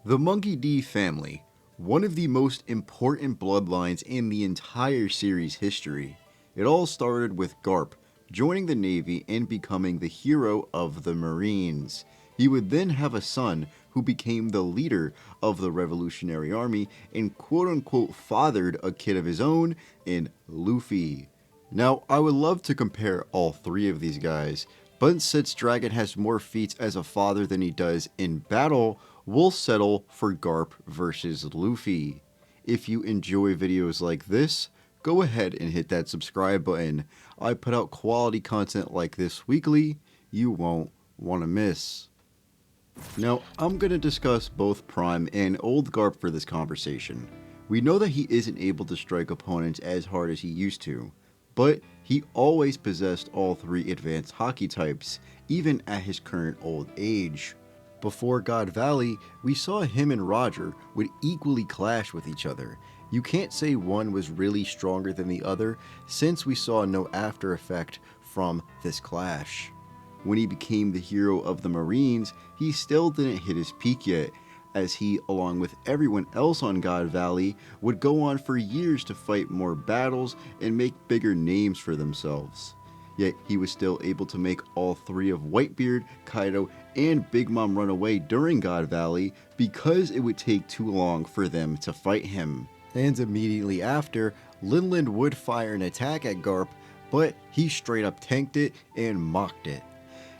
The Monkey D family, one of the most important bloodlines in the entire series history. It all started with Garp joining the Navy and becoming the hero of the Marines. He would then have a son who became the leader of the Revolutionary Army and quote-unquote fathered a kid of his own in Luffy. Now, I would love to compare all three of these guys, but since Dragon has more feats as a father than he does in battle, we'll settle for Garp versus Luffy. If you enjoy videos like this, go ahead and hit that subscribe button. I put out quality content like this weekly, you won't want to miss. Now, I'm going to discuss both Prime and Old Garp for this conversation. We know that he isn't able to strike opponents as hard as he used to, but he always possessed all three advanced Haki types, even at his current old age. Before God Valley, we saw him and Roger would equally clash with each other. You can't say one was really stronger than the other, since we saw no after effect from this clash. When he became the hero of the Marines, he still didn't hit his peak yet, as he, along with everyone else on God Valley, would go on for years to fight more battles and make bigger names for themselves. Yet he was still able to make all three of Whitebeard, Kaido, and Big Mom run away during God Valley because it would take too long for them to fight him. And immediately after, Linland would fire an attack at Garp, but he straight up tanked it and mocked it.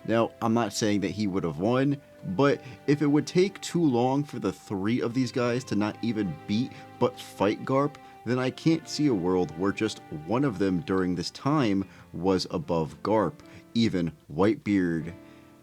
Now, I'm not saying that he would have won, but if it would take too long for the three of these guys to not even beat but fight Garp, then I can't see a world where just one of them during this time was above Garp, even Whitebeard.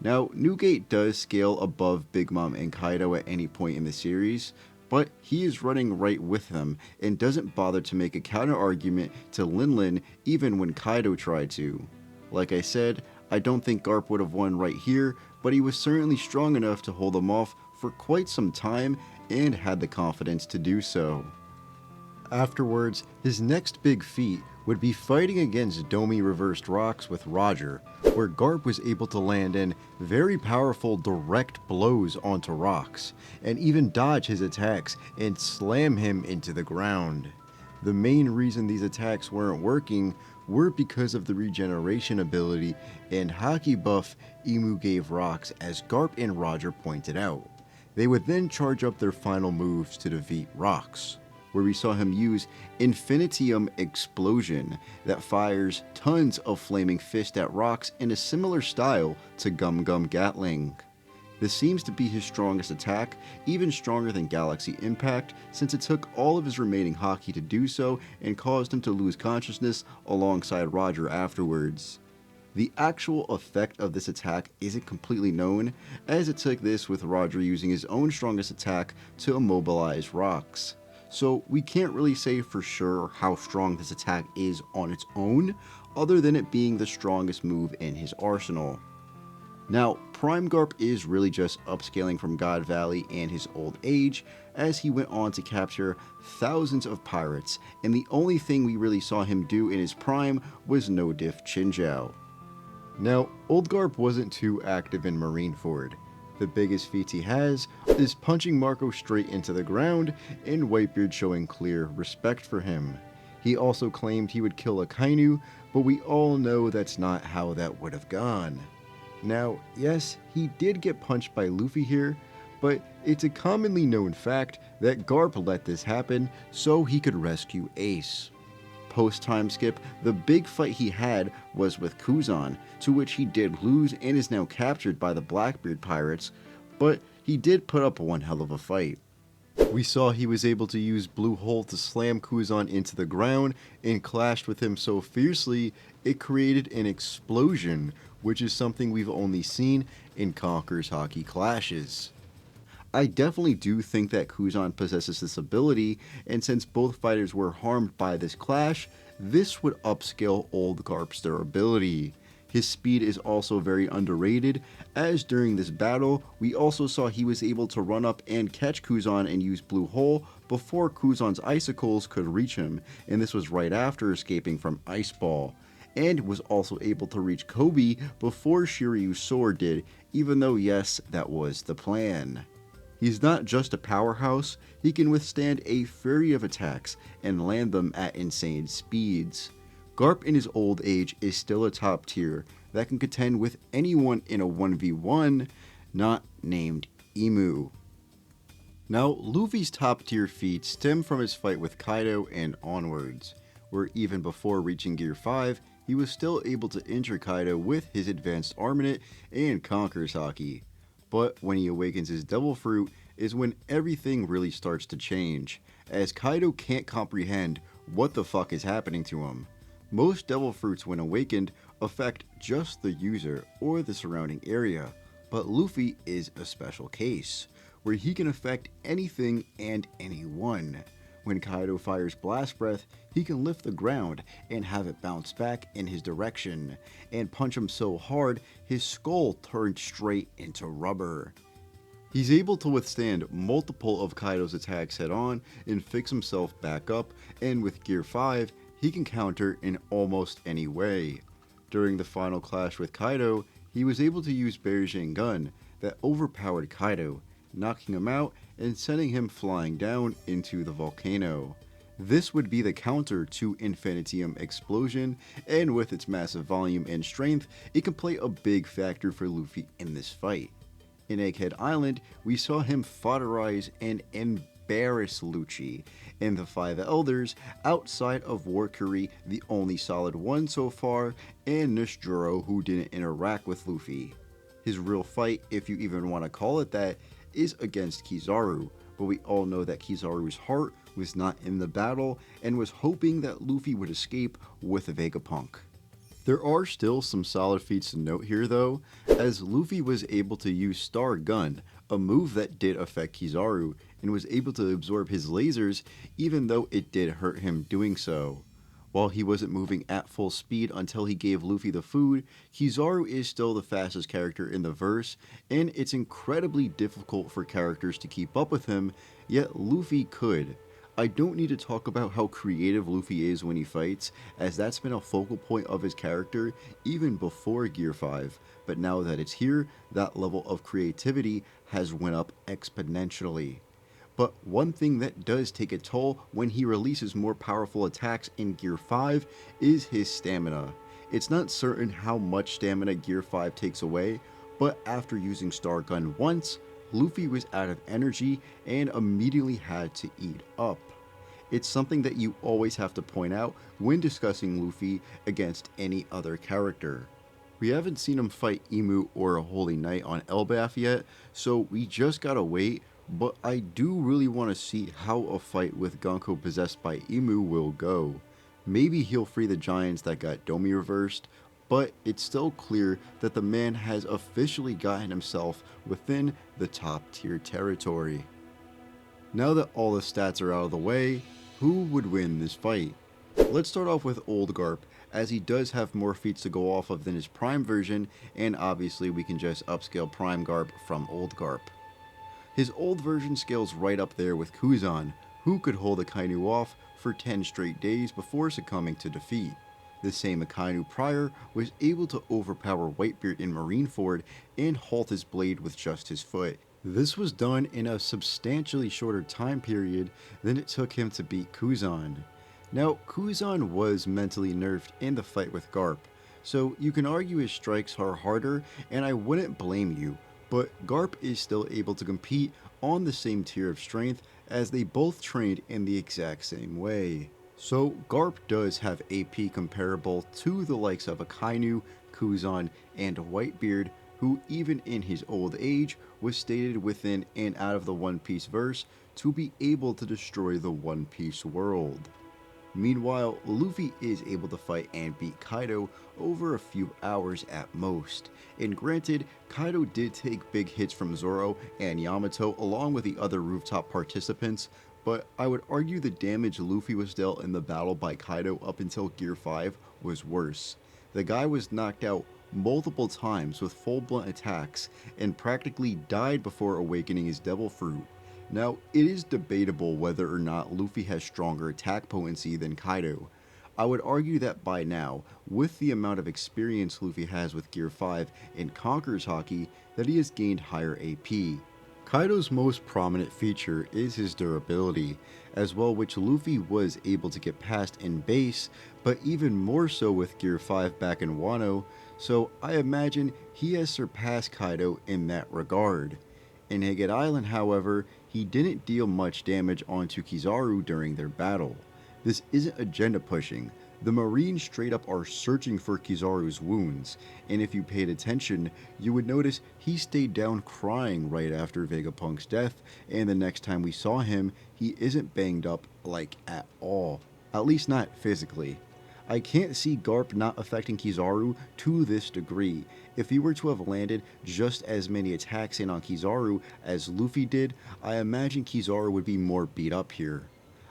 Now, Newgate does scale above Big Mom and Kaido at any point in the series, but he is running right with them and doesn't bother to make a counter argument to Linlin even when Kaido tried to. Like I said, I don't think Garp would have won right here, but he was certainly strong enough to hold them off for quite some time and had the confidence to do so. Afterwards, his next big feat would be fighting against Domi reversed rocks with Roger, where Garp was able to land in very powerful direct blows onto rocks, and even dodge his attacks and slam him into the ground. The main reason these attacks weren't working were because of the regeneration ability and Haki buff Imu gave rocks, as Garp and Roger pointed out. They would then charge up their final moves to defeat rocks, where we saw him use Infinitium Explosion that fires tons of flaming fist at rocks in a similar style to Gum Gum Gatling. This seems to be his strongest attack, even stronger than Galaxy Impact, since it took all of his remaining Haki to do so and caused him to lose consciousness alongside Roger afterwards. The actual effect of this attack isn't completely known, as it took this with Roger using his own strongest attack to immobilize rocks. So we can't really say for sure how strong this attack is on its own, other than it being the strongest move in his arsenal. Now, Prime Garp is really just upscaling from God Valley and his old age, as he went on to capture thousands of pirates, and the only thing we really saw him do in his prime was no diff Chinjiao. Now, Old Garp wasn't too active in Marineford. The biggest feat he has is punching Marco straight into the ground, and Whitebeard showing clear respect for him. He also claimed he would kill Akainu, but we all know that's not how that would have gone. Now, yes, he did get punched by Luffy here, but it's a commonly known fact that Garp let this happen so he could rescue Ace. Post-time skip, the big fight he had was with Kuzan, to which he did lose and is now captured by the Blackbeard pirates, but he did put up one hell of a fight. We saw he was able to use Blue Hole to slam Kuzan into the ground and clashed with him so fiercely it created an explosion, which is something we've only seen in Conqueror's Haki clashes. I definitely do think that Kuzan possesses this ability, and since both fighters were harmed by this clash, this would upscale Old Garp's durability. His speed is also very underrated, as during this battle, we also saw he was able to run up and catch Kuzan and use Blue Hole before Kuzan's icicles could reach him, and this was right after escaping from Ice Ball, and was also able to reach Kobe before Shiryu's sword did, even though yes, that was the plan. He's not just a powerhouse, he can withstand a flurry of attacks and land them at insane speeds. Garp in his old age is still a top tier that can contend with anyone in a 1v1, not named Emu. Now, Luffy's top tier feats stem from his fight with Kaido and onwards, where even before reaching Gear 5, he was still able to injure Kaido with his advanced armament and Conqueror's Haki. But when he awakens his Devil Fruit is when everything really starts to change, as Kaido can't comprehend what the fuck is happening to him. Most Devil Fruits when awakened affect just the user or the surrounding area, but Luffy is a special case, where he can affect anything and anyone. When Kaido fires Blast Breath, he can lift the ground and have it bounce back in his direction, and punch him so hard his skull turns straight into rubber. He's able to withstand multiple of Kaido's attacks head on and fix himself back up, and with Gear 5, he can counter in almost any way. During the final clash with Kaido, he was able to use Bearjang Gun that overpowered Kaido, knocking him out and sending him flying down into the volcano. This would be the counter to Infinitium Explosion, and with its massive volume and strength, it can play a big factor for Luffy in this fight. In Egghead Island, we saw him foderize and embarrass Lucci, and the Five Elders, outside of Warcurry, the only solid one so far, and Zoro, who didn't interact with Luffy. His real fight, if you even want to call it that, is against Kizaru, but we all know that Kizaru's heart was not in the battle and was hoping that Luffy would escape with a Vegapunk. There are still some solid feats to note here though, as Luffy was able to use Star Gun, a move that did affect Kizaru, and was able to absorb his lasers even though it did hurt him doing so. While he wasn't moving at full speed until he gave Luffy the food, Kizaru is still the fastest character in the verse, and it's incredibly difficult for characters to keep up with him, yet Luffy could. I don't need to talk about how creative Luffy is when he fights, as that's been a focal point of his character even before Gear 5, but now that it's here, that level of creativity has went up exponentially. But one thing that does take a toll when he releases more powerful attacks in Gear 5 is his stamina. It's not certain how much stamina Gear 5 takes away, but after using Star Gun once, Luffy was out of energy and immediately had to eat up. It's something that you always have to point out when discussing Luffy against any other character. We haven't seen him fight Emu or a Holy Knight on Elbaf yet, so we just gotta wait. But I do really want to see how a fight with Gonko possessed by Emu will go. Maybe he'll free the giants that got Domi reversed, but it's still clear that the man has officially gotten himself within the top tier territory. Now that all the stats are out of the way, who would win this fight? Let's start off with Old Garp, as he does have more feats to go off of than his Prime version, and obviously we can just upscale Prime Garp from Old Garp. His old version scales right up there with Kuzan, who could hold Akainu off for 10 straight days before succumbing to defeat. The same Akainu prior was able to overpower Whitebeard in Marineford and halt his blade with just his foot. This was done in a substantially shorter time period than it took him to beat Kuzan. Now, Kuzan was mentally nerfed in the fight with Garp, so you can argue his strikes are harder, and I wouldn't blame you. But Garp is still able to compete on the same tier of strength, as they both trained in the exact same way. So Garp does have AP comparable to the likes of Akainu, Kuzan, and Whitebeard, who even in his old age was stated within and out of the One Piece verse to be able to destroy the One Piece world. Meanwhile, Luffy is able to fight and beat Kaido over a few hours at most. And granted, Kaido did take big hits from Zoro and Yamato along with the other rooftop participants, but I would argue the damage Luffy was dealt in the battle by Kaido up until Gear 5 was worse. The guy was knocked out multiple times with full blunt attacks and practically died before awakening his Devil Fruit. Now, it is debatable whether or not Luffy has stronger attack potency than Kaido. I would argue that by now, with the amount of experience Luffy has with Gear 5 and Conqueror's Haki, that he has gained higher AP. Kaido's most prominent feature is his durability, as well, which Luffy was able to get past in base, but even more so with Gear 5 back in Wano, so I imagine he has surpassed Kaido in that regard. In Higget Island, however, he didn't deal much damage onto Kizaru during their battle. This isn't agenda pushing. The Marines straight up are searching for Kizaru's wounds, and if you paid attention, you would notice he stayed down crying right after Vegapunk's death, and the next time we saw him, he isn't banged up like at all. At least not physically. I can't see Garp not affecting Kizaru to this degree. If he were to have landed just as many attacks in on Kizaru as Luffy did, I imagine Kizaru would be more beat up here.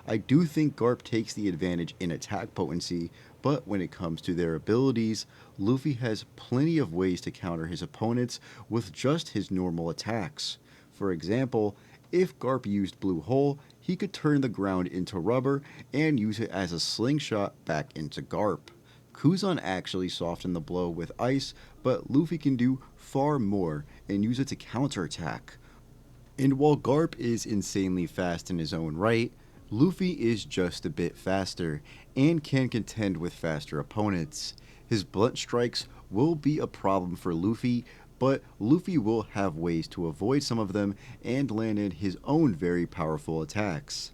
I do think Garp takes the advantage in attack potency, but when it comes to their abilities, Luffy has plenty of ways to counter his opponents with just his normal attacks. For example, if Garp used Blue Hole, he could turn the ground into rubber and use it as a slingshot back into Garp. Kuzan actually softened the blow with ice, but Luffy can do far more and use it to counterattack. And while Garp is insanely fast in his own right, Luffy is just a bit faster and can contend with faster opponents. His blunt strikes will be a problem for Luffy, but Luffy will have ways to avoid some of them and land in his own very powerful attacks.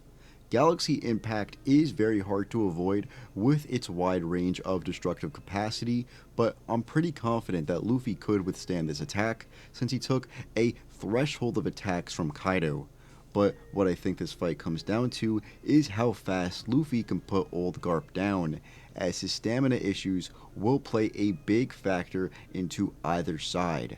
Galaxy Impact is very hard to avoid with its wide range of destructive capacity, but I'm pretty confident that Luffy could withstand this attack since he took a threshold of attacks from Kaido. But what I think this fight comes down to is how fast Luffy can put old Garp down, as his stamina issues will play a big factor into either side.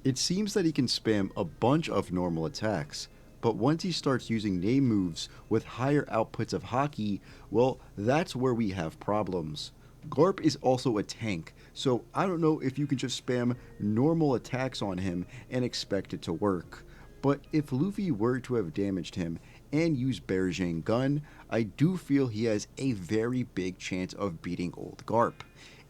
It seems that he can spam a bunch of normal attacks, but once he starts using name moves with higher outputs of Haki, well, that's where we have problems. Garp is also a tank, so I don't know if you can just spam normal attacks on him and expect it to work. But if Luffy were to have damaged him and used Bergerain Gun, I do feel he has a very big chance of beating old Garp.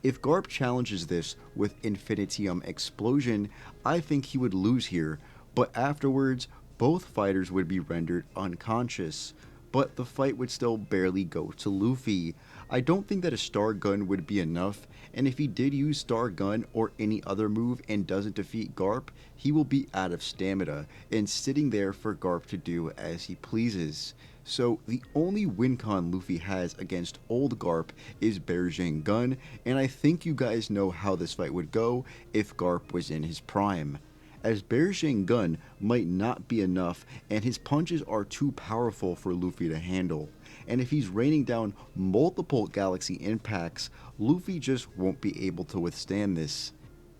If Garp challenges this with Infinitium Explosion, I think he would lose here, but afterwards, both fighters would be rendered unconscious. But the fight would still barely go to Luffy. I don't think that a Star Gun would be enough, and if he did use Star Gun or any other move and doesn't defeat Garp, he will be out of stamina and sitting there for Garp to do as he pleases. So the only win con Luffy has against old Garp is Bergerain Gun, and I think you guys know how this fight would go if Garp was in his prime, as Bergerain Gun might not be enough and his punches are too powerful for Luffy to handle. And if he's raining down multiple Galaxy Impacts, Luffy just won't be able to withstand this.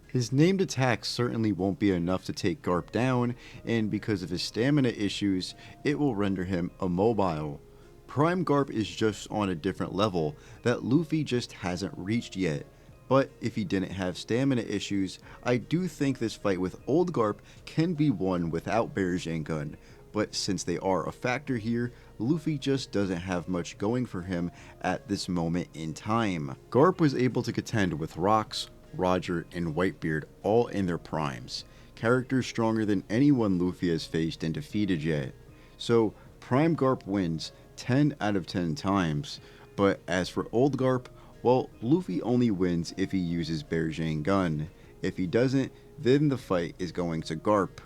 His named attacks certainly won't be enough to take Garp down, and because of his stamina issues, it will render him immobile. Prime Garp is just on a different level that Luffy just hasn't reached yet. But if he didn't have stamina issues, I do think this fight with old Garp can be won without Bergerain Gun. But since they are a factor here, Luffy just doesn't have much going for him at this moment in time. Garp was able to contend with Rocks, Roger, and Whitebeard all in their primes, characters stronger than anyone Luffy has faced and defeated yet. So Prime Garp wins 10 out of 10 times, but as for old Garp, well, Luffy only wins if he uses Bergerain Gun. If he doesn't, then the fight is going to Garp.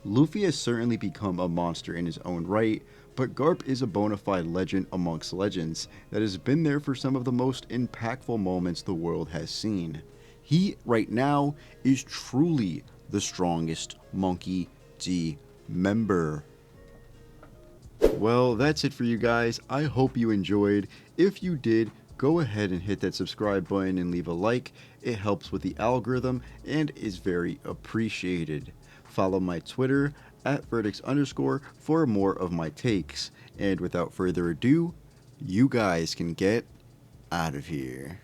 Luffy has certainly become a monster in his own right, but Garp is a bona fide legend amongst legends that has been there for some of the most impactful moments the world has seen. He, right now, is truly the strongest Monkey D member. Well, that's it for you guys. I hope you enjoyed. If you did, go ahead and hit that subscribe button and leave a like. It helps with the algorithm and is very appreciated. Follow my Twitter at Vertics_ for more of my takes. And without further ado, you guys can get out of here.